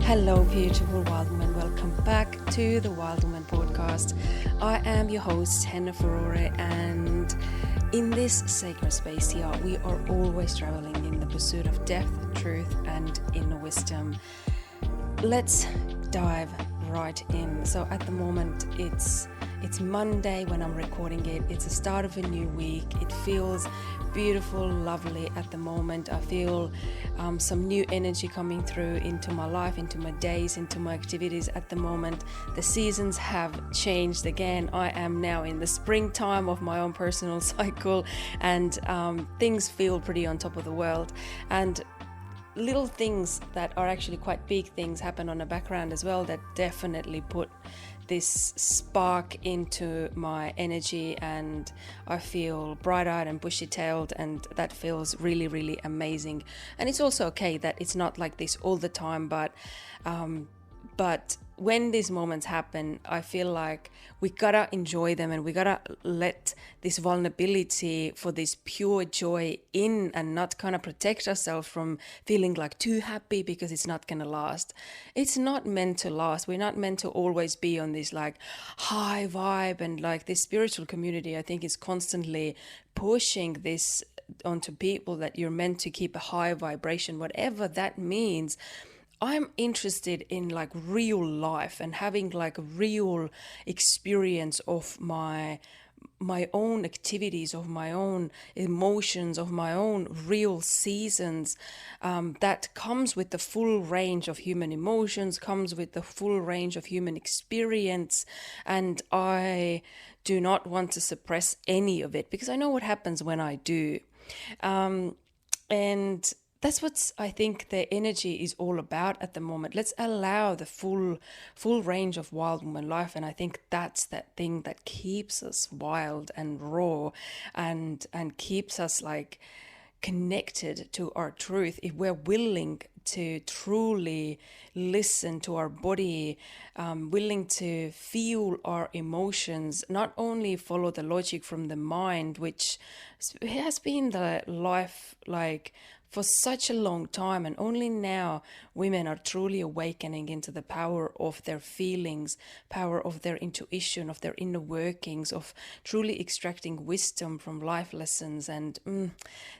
Hello, beautiful wild woman. Welcome back to the Wild Woman podcast. I am your host, Henna Furore, and in this sacred space here, we are always traveling in the pursuit of depth, truth, and inner wisdom. Let's dive right in. So at the moment, it's Monday when I'm recording it. It's the start of a new week. It feels beautiful, lovely at the moment. I feel some new energy coming through into my life, into my days, into my activities at the moment. The seasons have changed again. I am now in the springtime of my own personal cycle, and things feel pretty on top of the world. And little things that are actually quite big things happen on the background as well that definitely put this spark into my energy, and I feel bright-eyed and bushy-tailed, and that feels really, really amazing. And it's also okay that it's not like this all the time, but when these moments happen, I feel like we gotta enjoy them, and we gotta let this vulnerability for this pure joy in, and not kind of protect ourselves from feeling like too happy because it's not gonna last. It's not meant to last. We're not meant to always be on this like high vibe, and like this spiritual community, I think, is constantly pushing this onto people that you're meant to keep a high vibration, whatever that means. I'm interested in like real life and having like a real experience of my own activities, of my own emotions, of my own real seasons, that comes with the full range of human emotions, comes with the full range of human experience. And I do not want to suppress any of it, because I know what happens when I do. And that's what I think the energy is all about at the moment. Let's allow the full range of wild woman life, and I think that's that thing that keeps us wild and raw, and keeps us like connected to our truth. If we're willing to truly listen to our body, willing to feel our emotions, not only follow the logic from the mind, which has been the life like for such a long time, and only now women are truly awakening into the power of their feelings, power of their intuition, of their inner workings, of truly extracting wisdom from life lessons. And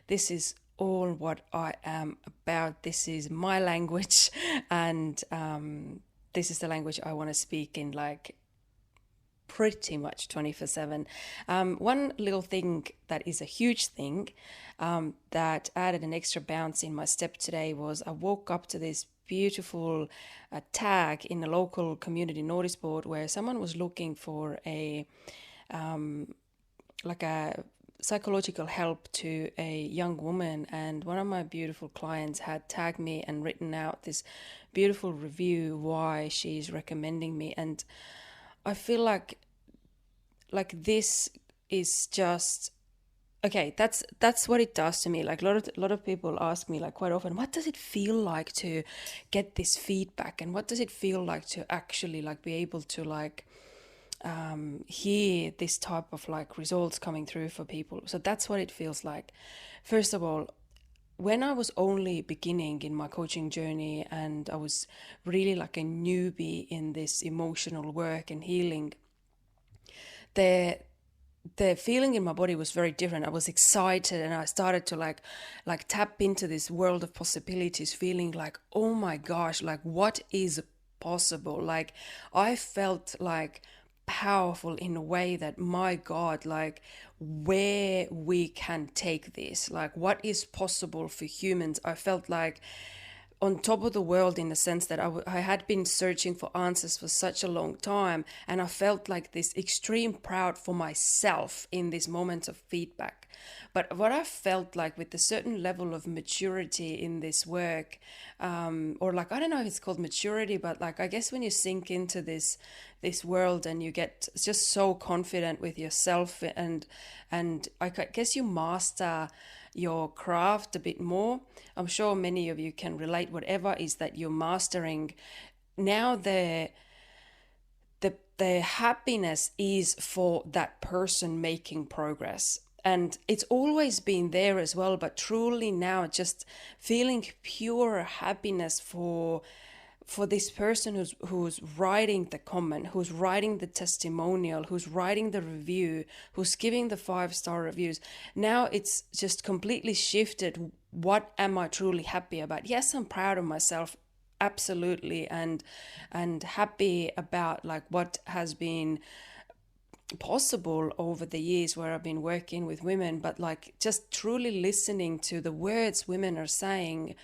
this is all what I am about. This is my language, and this is the language I want to speak in like pretty much 24/7. One little thing that is a huge thing that added an extra bounce in my step today was I woke up to this beautiful tag in a local community notice board where someone was looking for a psychological help to a young woman, and one of my beautiful clients had tagged me and written out this beautiful review why she's recommending me. And I feel like this is just okay. That's what it does to me. Like a lot of people ask me like quite often, what does it feel like to get this feedback, and what does it feel like to actually like be able to like hear this type of like results coming through for people. So that's what it feels like. First of all, when I was only beginning in my coaching journey, and I was really like a newbie in this emotional work and healing, the feeling in my body was very different. I was excited, and I started to like tap into this world of possibilities, feeling like, oh my gosh, like what is possible? Like I felt like powerful in a way that, my God, like where we can take this, like what is possible for humans. I felt like on top of the world, in the sense that I had been searching for answers for such a long time, and I felt like this extreme proud for myself in this moment of feedback. But what I felt like with a certain level of maturity in this work, or like, I don't know if it's called maturity, but like, I guess when you sink into this world and you get just so confident with yourself, and I guess you master your craft a bit more. I'm sure many of you can relate. Whatever is that you're mastering now, the happiness is for that person making progress. And it's always been there as well, but truly now just feeling pure happiness for for this person who's writing the comment, who's writing the testimonial, who's writing the review, who's giving the 5-star reviews, now it's just completely shifted. What am I truly happy about? Yes, I'm proud of myself, absolutely, and happy about like what has been possible over the years where I've been working with women, but like just truly listening to the words women are saying.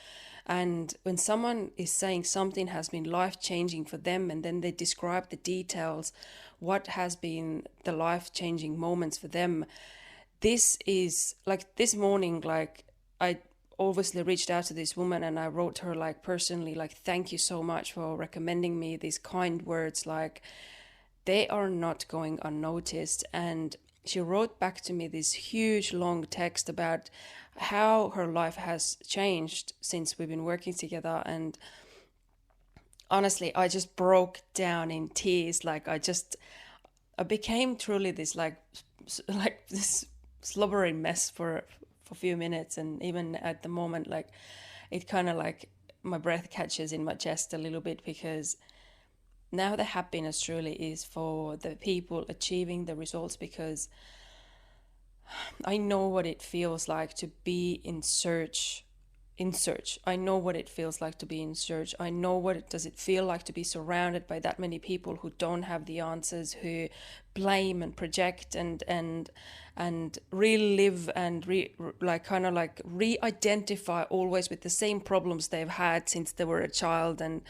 And when someone is saying something has been life-changing for them, and then they describe the details, what has been the life-changing moments for them, this is like this morning, like I obviously reached out to this woman and I wrote her like personally, like, thank you so much for recommending me. These kind words, like, they are not going unnoticed. And she wrote back to me this huge long text about how her life has changed since we've been working together. And honestly, I just broke down in tears. Like I became truly this like this slobbering mess for a few minutes. And even at the moment, like it kind of like my breath catches in my chest a little bit, because now the happiness truly is for the people achieving the results, because I know what it feels like to be in search. I know what it feels like to be in search. I know does it feel like to be surrounded by that many people who don't have the answers, who blame and project and relive and re-identify always with the same problems they've had since they were a child, and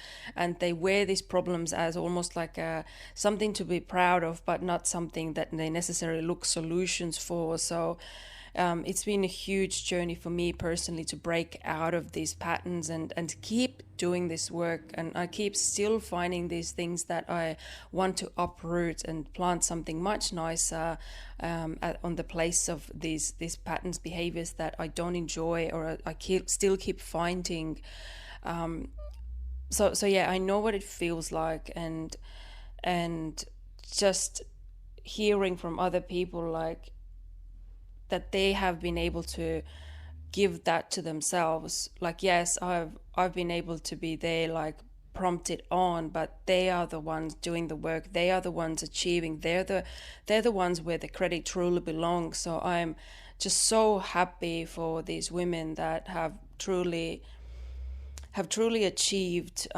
they wear these problems as almost like something to be proud of, but not something that they necessarily look solutions for. So it's been a huge journey for me personally to break out of these patterns and keep doing this work. And I keep still finding these things that I want to uproot and plant something much nicer on the place of these patterns, behaviors that I don't enjoy, or I still keep finding. So yeah, I know what it feels like, and just hearing from other people like that they have been able to give that to themselves. Like, yes, I've been able to be there, like prompt it on, but they are the ones doing the work. They are the ones achieving. They're the ones where the credit truly belongs. So I'm just so happy for these women that have truly achieved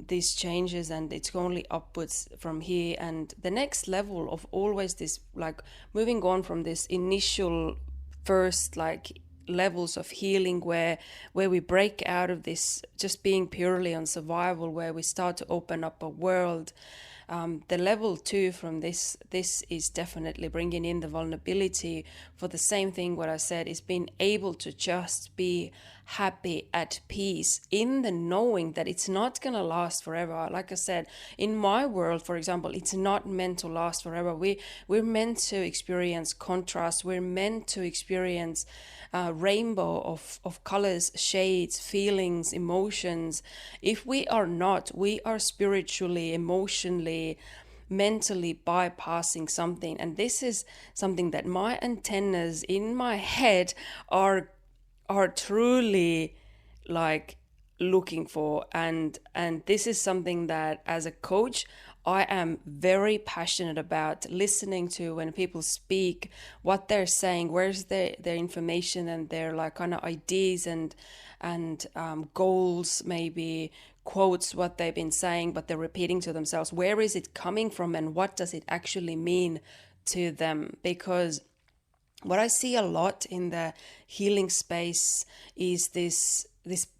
these changes, and it's only upwards from here. And the next level of always this, like moving on from this initial first like levels of healing where we break out of this just being purely on survival, where we start to open up a world. The level 2 from this is definitely bringing in the vulnerability for the same thing what I said, is being able to just be happy, at peace, in the knowing that it's not going to last forever. Like I said, in my world, for example, it's not meant to last forever. We're meant to experience contrast. We're meant to experience rainbow of colors, shades, feelings, emotions. If we are not, we are spiritually, emotionally, mentally bypassing something. And this is something that my antennas in my head are truly like looking for. And this is something that as a coach I am very passionate about, listening to when people speak, what they're saying, where's their information and their like kind of ideas and goals, maybe quotes, what they've been saying but they're repeating to themselves. Where is it coming from, and what does it actually mean to them? Because what I see a lot in the healing space is this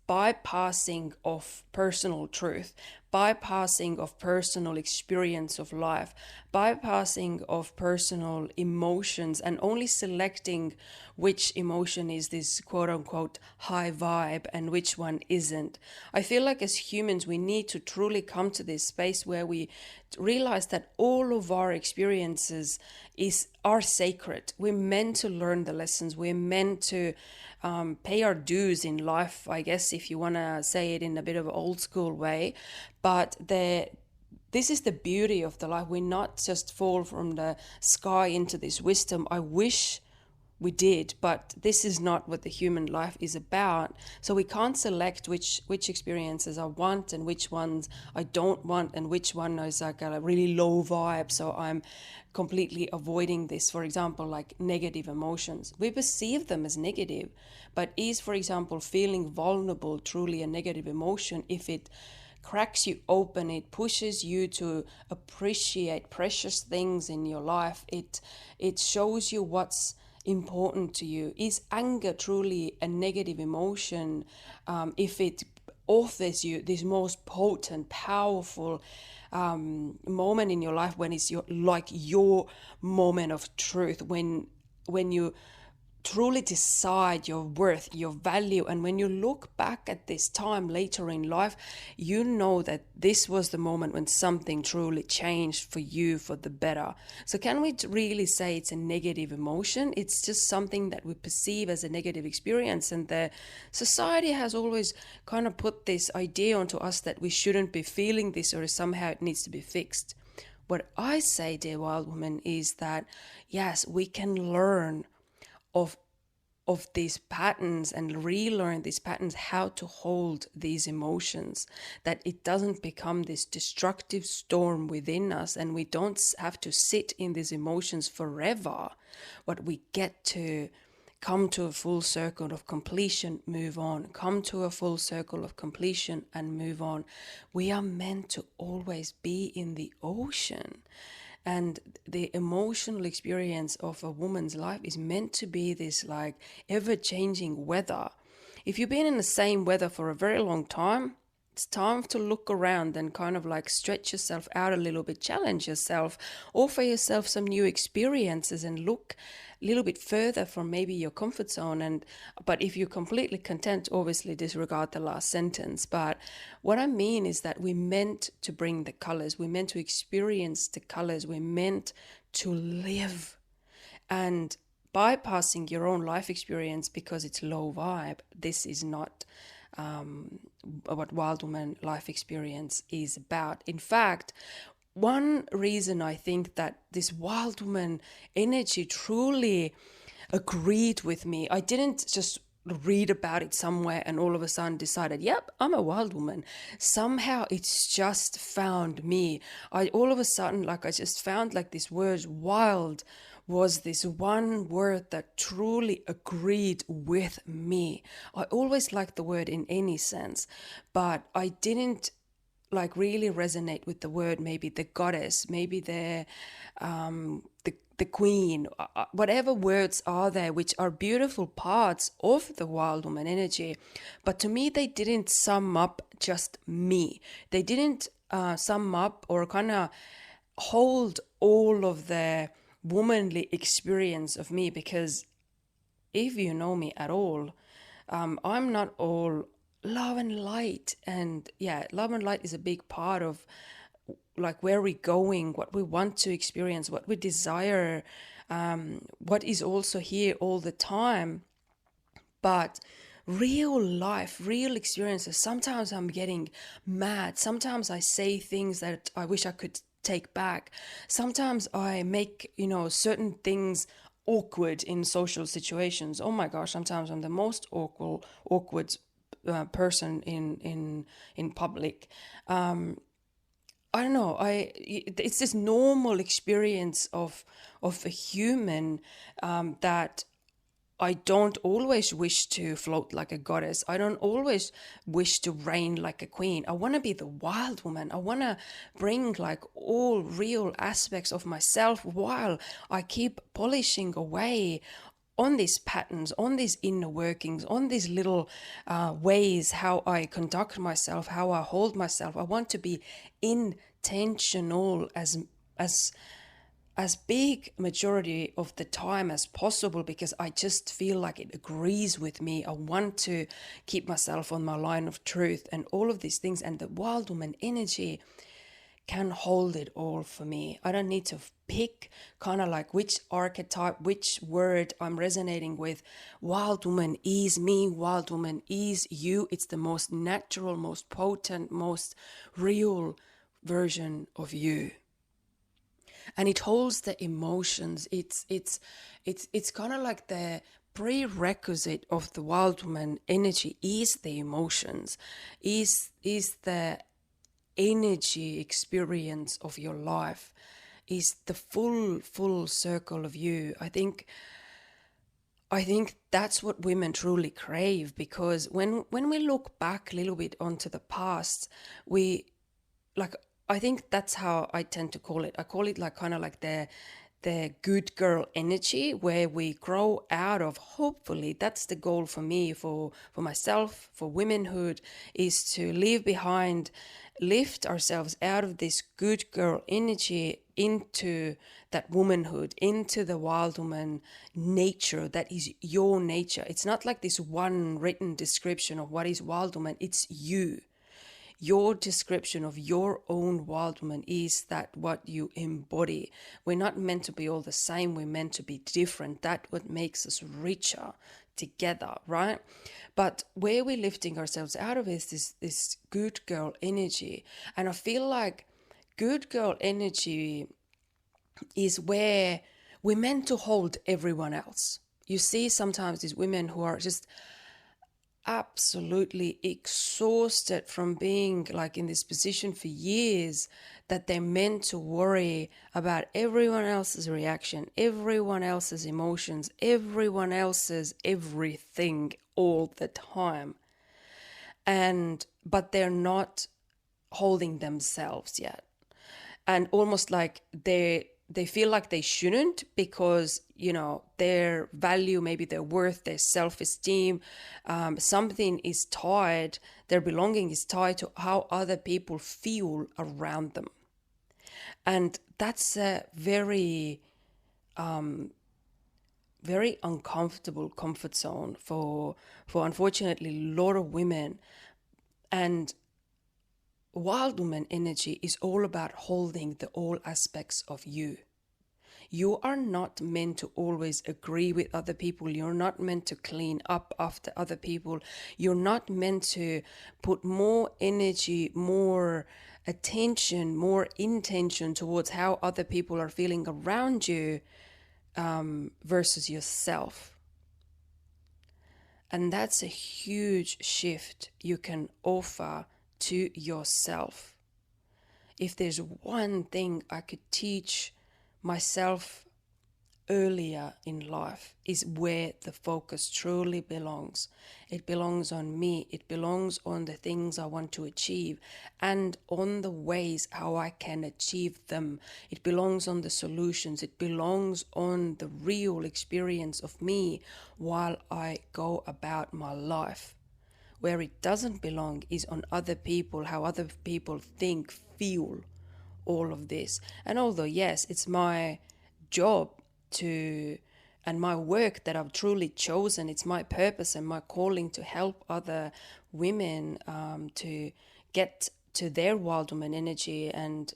bypassing of personal truth, bypassing of personal experience of life, bypassing of personal emotions, and only selecting which emotion is this quote unquote high vibe and which one isn't. I feel like as humans we need to truly come to this space where we realize that all of our experiences are sacred. We're meant to learn the lessons. We're meant to pay our dues in life, I guess, if you want to say it in a bit of an old school way. But this is the beauty of the life. We not just fall from the sky into this wisdom. I wish we did, but this is not what the human life is about. So we can't select which experiences I want and which ones I don't want, and which one is like a really low vibe, so I'm completely avoiding this. For example, like negative emotions, we perceive them as negative, but is, for example, feeling vulnerable truly a negative emotion? If it cracks you open, it pushes you to appreciate precious things in your life, it shows you what's important to you. Is anger truly a negative emotion? If it offers you this most potent, powerful moment in your life, when it's your moment of truth, when you truly decide your worth, your value. And when you look back at this time later in life, you know that this was the moment when something truly changed for you for the better. So can we really say it's a negative emotion? It's just something that we perceive as a negative experience. And the society has always kind of put this idea onto us that we shouldn't be feeling this, or somehow it needs to be fixed. What I say, dear wild woman, is that yes, we can learn of these patterns and relearn these patterns, how to hold these emotions, that it doesn't become this destructive storm within us, and we don't have to sit in these emotions forever. What we get to come to a full circle of completion, move on, come to a full circle of completion and move on. We are meant to always be in the ocean. And the emotional experience of a woman's life is meant to be this like ever-changing weather. If you've been in the same weather for a very long time, it's time to look around and kind of like stretch yourself out a little bit, challenge yourself, offer yourself some new experiences, and look a little bit further from maybe your comfort zone. But if you're completely content, obviously disregard the last sentence. But what I mean is that we're meant to bring the colors, we're meant to experience the colors, we're meant to live. And bypassing your own life experience because it's low vibe, this is not what Wild Woman life experience is about. In fact, one reason I think that this Wild Woman energy truly agreed with me, I didn't just read about it somewhere and all of a sudden decided, yep, I'm a wild woman. Somehow it's just found me. I all of a sudden, like, I just found like this word wild was this one word that truly agreed with me. I always liked the word in any sense, but I didn't like really resonate with the word, maybe the goddess, maybe the queen, whatever words are there, which are beautiful parts of the wild woman energy. But to me, they didn't sum up just me. They didn't sum up or kind of hold all of the womanly experience of me, because if you know me at all, I'm not all love and light. And yeah, love and light is a big part of like where we're going, what we want to experience, what we desire, what is also here all the time. But real life, real experiences, sometimes I'm getting mad. Sometimes I say things that I wish I could take back. Sometimes I make, certain things awkward in social situations. Oh my gosh, sometimes I'm the most awkward person in public. I don't know. It's this normal experience of a human that I don't always wish to float like a goddess. I don't always wish to reign like a queen. I want to be the wild woman. I want to bring like all real aspects of myself while I keep polishing away on these patterns, on these inner workings, on these little ways how I conduct myself, how I hold myself. I want to be intentional as big majority of the time as possible, because I just feel like it agrees with me. I want to keep myself on my line of truth and all of these things. And the wild woman energy can hold it all for me. I don't need to pick kind of like which archetype, which word I'm resonating with. Wild woman is me. Wild woman is you. It's the most natural, most potent, most real version of you. and it holds the emotions. It's kind of like the prerequisite of the wild woman energy is the emotions, is the energy experience of your life, is the full circle of you. I think that's what women truly crave, because when we look back a little bit onto the past, we like I think that's how I tend to call it. I call it like kind of like the good girl energy, where we grow out of. Hopefully that's the goal for me, for myself, for womanhood, is to leave behind, lift ourselves out of this good girl energy into that womanhood, into the wild woman nature that is your nature. It's not like this one written description of what is wild woman, it's you. Your description of your own wild woman is that what you embody. We're not meant to be all the same, we're meant to be different. That's what makes us richer together, right? But where we're lifting ourselves out of is this good girl energy. And I feel like good girl energy is where we're meant to hold everyone else. You see sometimes these women who are just absolutely exhausted from being like in this position for years, that they're meant to worry about everyone else's reaction, everyone else's emotions, everyone else's everything all the time. But they're not holding themselves yet. And almost like they feel like they shouldn't, because their value, maybe their worth, their self-esteem, something is tied, their belonging is tied to how other people feel around them. And that's a very very uncomfortable comfort zone for unfortunately a lot of women. And wild woman energy is all about holding the all aspects of you. You are not meant to always agree with other people. You're not meant to clean up after other people. You're not meant to put more energy, more attention, more intention towards how other people are feeling around you versus yourself. And that's a huge shift you can offer to yourself. If there's one thing I could teach myself earlier in life, is where the focus truly belongs. It belongs on me. It belongs on the things I want to achieve and on the ways how I can achieve them. It belongs on the solutions. It belongs on the real experience of me while I go about my life. Where it doesn't belong is on other people, how other people think, feel, all of this. And although, yes, it's my job and my work that I've truly chosen, it's my purpose and my calling to help other women to get to their wild woman energy and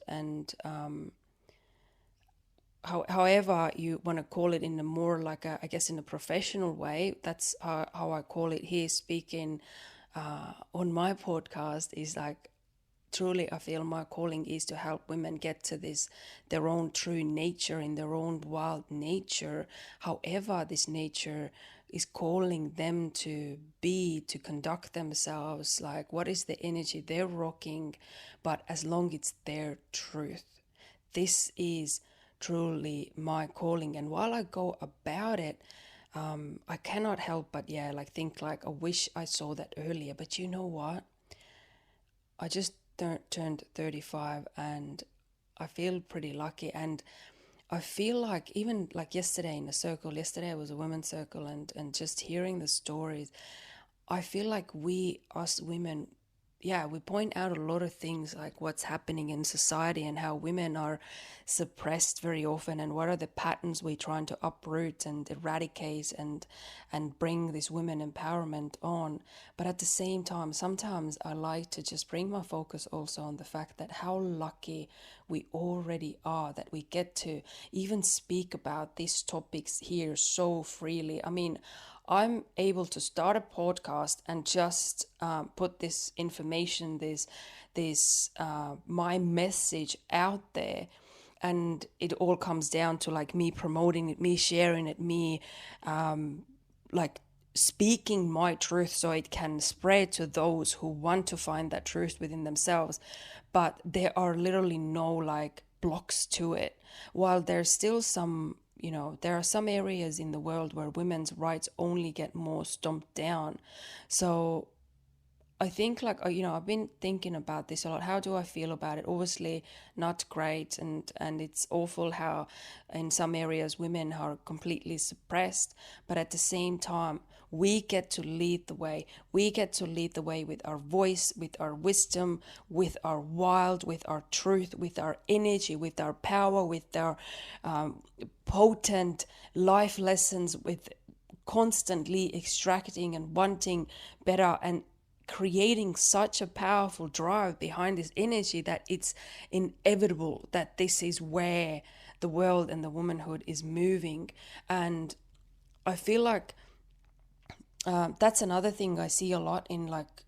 however you want to call it, in a more like I guess in a professional way. That's how I call it here, speaking on my podcast, is like truly I feel my calling is to help women get to this, their own true nature, in their own wild nature, however this nature is calling them to be, to conduct themselves, like what is the energy they're rocking, but as long it's their truth. This is truly my calling, and while I go about it, I cannot help but think like I wish I saw that earlier. But you know what? I just turned 35 and I feel pretty lucky. And I feel like even like yesterday in a circle, yesterday was a women's circle, and just hearing the stories, I feel like we, us women, we point out a lot of things like what's happening in society and how women are suppressed very often, and what are the patterns we're trying to uproot and eradicate and bring this women empowerment on. But at the same time, sometimes I like to just bring my focus also on the fact that how lucky we already are that we get to even speak about these topics here so freely. I mean, I'm able to start a podcast and just put this information, this my message out there, and it all comes down to like me promoting it, me sharing it, me like speaking my truth so it can spread to those who want to find that truth within themselves. But there are literally no like blocks to it. While there's still some, there are some areas in the world where women's rights only get more stomped down. So I think like, I've been thinking about this a lot. How do I feel about it? Obviously not great. And it's awful how in some areas women are completely suppressed. But at the same time, we get to lead the way. We get to lead the way with our voice, with our wisdom, with our wild, with our truth, with our energy, with our power, with our potent life lessons, with constantly extracting and wanting better and creating such a powerful drive behind this energy that it's inevitable that this is where the world and the womanhood is moving. And I feel like that's another thing I see a lot in like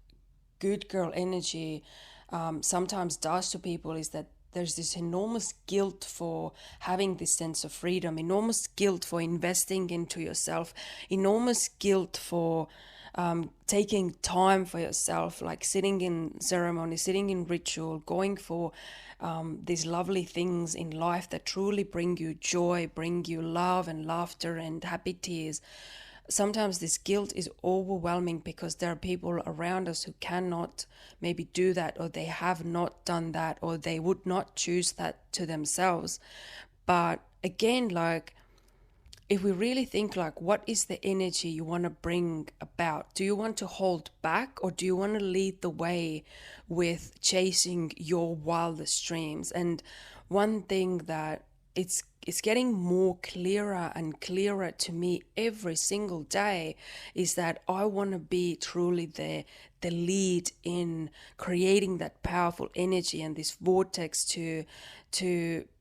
good girl energy sometimes does to people, is that there's this enormous guilt for having this sense of freedom, enormous guilt for investing into yourself, enormous guilt for taking time for yourself, like sitting in ceremony, sitting in ritual, going for these lovely things in life that truly bring you joy, bring you love and laughter and happy tears. Sometimes this guilt is overwhelming because there are people around us who cannot maybe do that, or they have not done that, or they would not choose that to themselves. But again, like, if we really think like, what is the energy you want to bring about? Do you want to hold back, or do you want to lead the way with chasing your wildest dreams? And one thing that it's getting more clearer and clearer to me every single day is that I want to be truly the lead in creating that powerful energy and this vortex to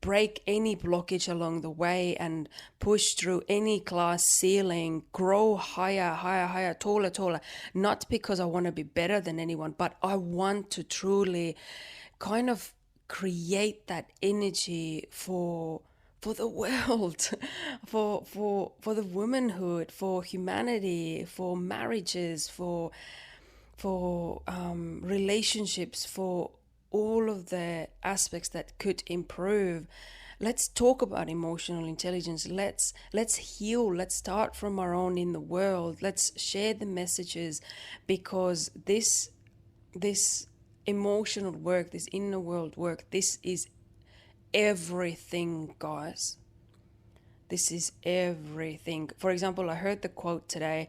break any blockage along the way and push through any glass ceiling, grow higher, taller, not because I want to be better than anyone, but I want to truly kind of create that energy for the world, for the womanhood, for humanity, for marriages, for relationships, for all of the aspects that could improve. Let's talk about emotional intelligence. Let's heal. Let's start from our own in the world. Let's share the messages, because this emotional work, this inner world work, this is everything, guys. This is everything. For example, I heard the quote today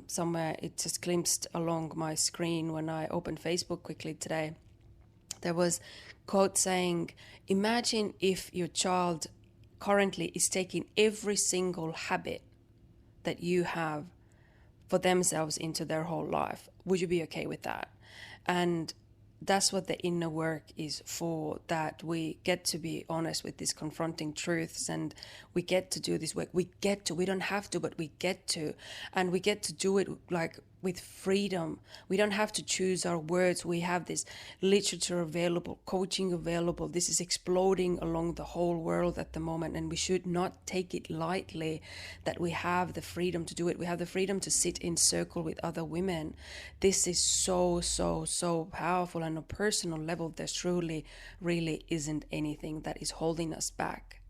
somewhere. It just glimpsed along my screen when I opened Facebook quickly today. There was a quote saying, imagine if your child currently is taking every single habit that you have for themselves into their whole life. Would you be okay with that? And that's what the inner work is for, that we get to be honest with these confronting truths, and we get to do this work. We don't have to, but we get to. And we get to do it like with freedom. We don't have to choose our words. We have this literature available, coaching available. This is exploding along the whole world at the moment, and we should not take it lightly that we have the freedom to do it. We have the freedom to sit in circle with other women. This is so powerful. On a personal level, there's truly really isn't anything that is holding us back.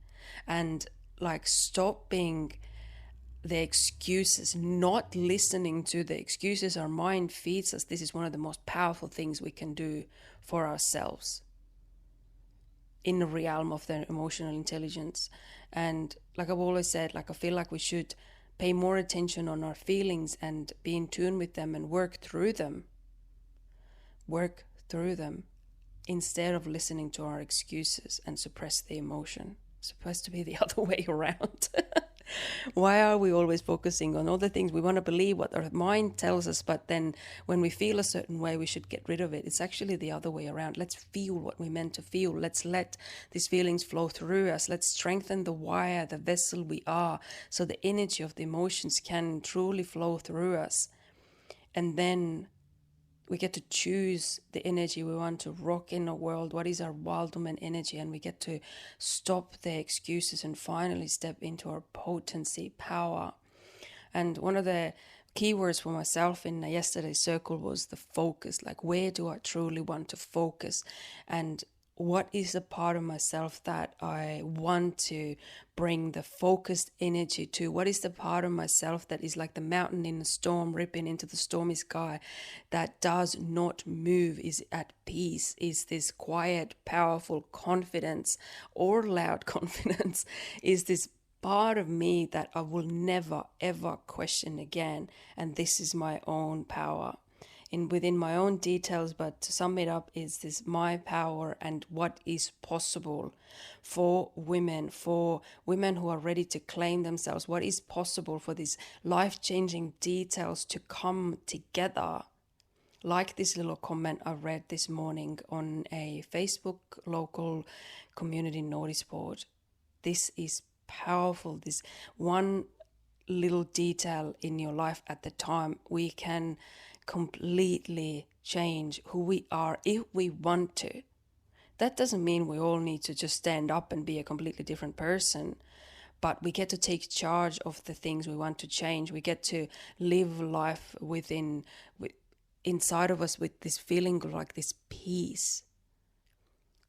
And like, stopping the excuses, not listening to the excuses our mind feeds us. This is one of the most powerful things we can do for ourselves in the realm of the emotional intelligence. And like I've always said, like, I feel like we should pay more attention on our feelings and be in tune with them and work through them instead of listening to our excuses and suppress the emotion. It's supposed to be the other way around. Why are we always focusing on all the things we want to believe, what our mind tells us, but then when we feel a certain way, we should get rid of it? It's actually the other way around. Let's feel what we meant to feel. Let's let these feelings flow through us. Let's strengthen the wire, the vessel we are, so the energy of the emotions can truly flow through us. And then we get to choose the energy we want to rock in the world. What is our wild woman energy? And we get to stop the excuses and finally step into our potency, power. And one of the keywords for myself in yesterday's circle was the focus. Like, where do I truly want to focus? And what is the part of myself that I want to bring the focused energy to? What is the part of myself that is like the mountain in the storm, ripping into the stormy sky, that does not move, is at peace, is this quiet, powerful confidence or loud confidence, is this part of me that I will never, ever question again. And this is my own power. Within my own details, but to sum it up, is this my power and what is possible for women who are ready to claim themselves, what is possible for these life-changing details to come together. Like this little comment I read this morning on a Facebook local community notice board. This is powerful. This one little detail in your life at the time, we can completely change who we are if we want to. That doesn't mean we all need to just stand up and be a completely different person, but we get to take charge of the things we want to change. We get to live life inside of us with this feeling like this peace.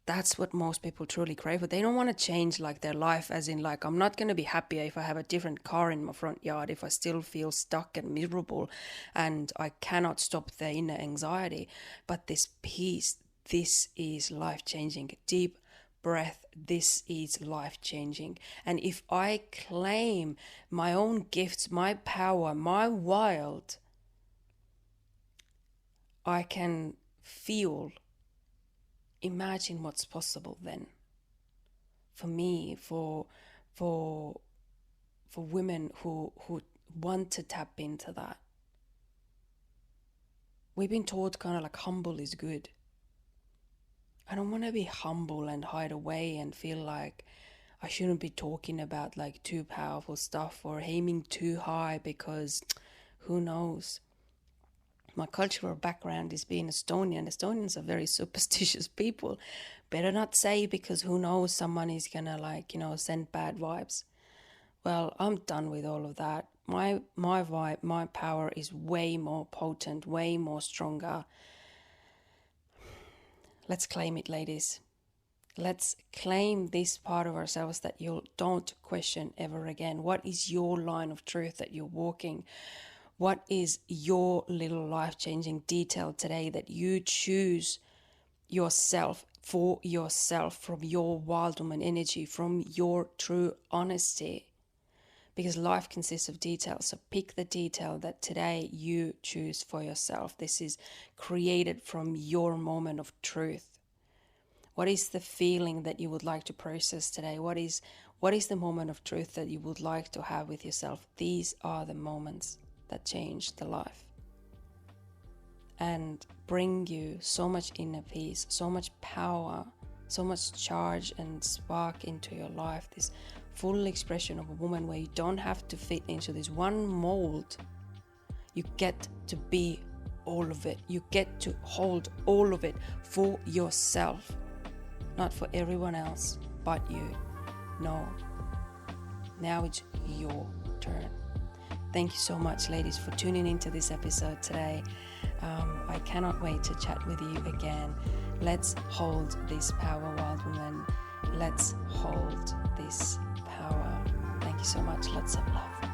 That's what most people truly crave for. They don't want to change like their life, as in like, I'm not going to be happier if I have a different car in my front yard, if I still feel stuck and miserable and I cannot stop the inner anxiety. But this peace, this is life-changing. Deep breath, this is life-changing. And if I claim my own gifts, my power, my wild, I can feel. Imagine what's possible then. For me, for women who want to tap into that. We've been taught kind of like humble is good. I don't want to be humble and hide away and feel like I shouldn't be talking about like too powerful stuff or aiming too high, because who knows? My cultural background is being Estonian. Estonians are very superstitious people. Better not say, because who knows, someone is gonna send bad vibes. Well, I'm done with all of that. My vibe, my power is way more potent, way more stronger. Let's claim it, ladies. Let's claim this part of ourselves that you don't question ever again. What is your line of truth that you're walking? What is your little life-changing detail today that you choose yourself, for yourself, from your wild woman energy, from your true honesty? Because life consists of details. So pick the detail that today you choose for yourself. This is created from your moment of truth. What is the feeling that you would like to process today? What is the moment of truth that you would like to have with yourself? These are the moments that change the life and bring you so much inner peace, so much power, so much charge and spark into your life. This full expression of a woman where you don't have to fit into this one mold. You get to be all of it. You get to hold all of it for yourself, not for everyone else but you. No, now it's your turn. Thank you so much, ladies, for tuning into this episode today. I cannot wait to chat with you again. Let's hold this power, wild woman. Let's hold this power. Thank you so much. Lots of love.